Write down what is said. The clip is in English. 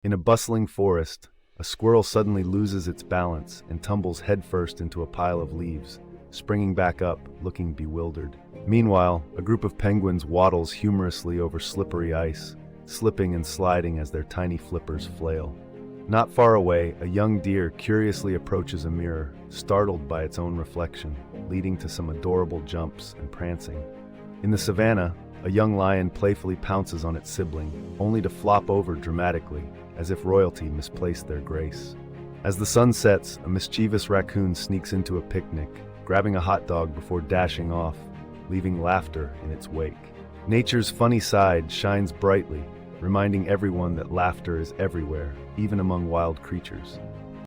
In a bustling forest, a squirrel suddenly loses its balance and tumbles headfirst into a pile of leaves, springing back up, looking bewildered. Meanwhile, a group of penguins waddles humorously over slippery ice, slipping and sliding as their tiny flippers flail. Not far away, a young deer curiously approaches a mirror, startled by its own reflection, leading to some adorable jumps and prancing. In the savannah, a young lion playfully pounces on its sibling, only to flop over dramatically, as if royalty misplaced their grace. As the sun sets, a mischievous raccoon sneaks into a picnic, grabbing a hot dog before dashing off, leaving laughter in its wake. Nature's funny side shines brightly, reminding everyone that laughter is everywhere, even among wild creatures.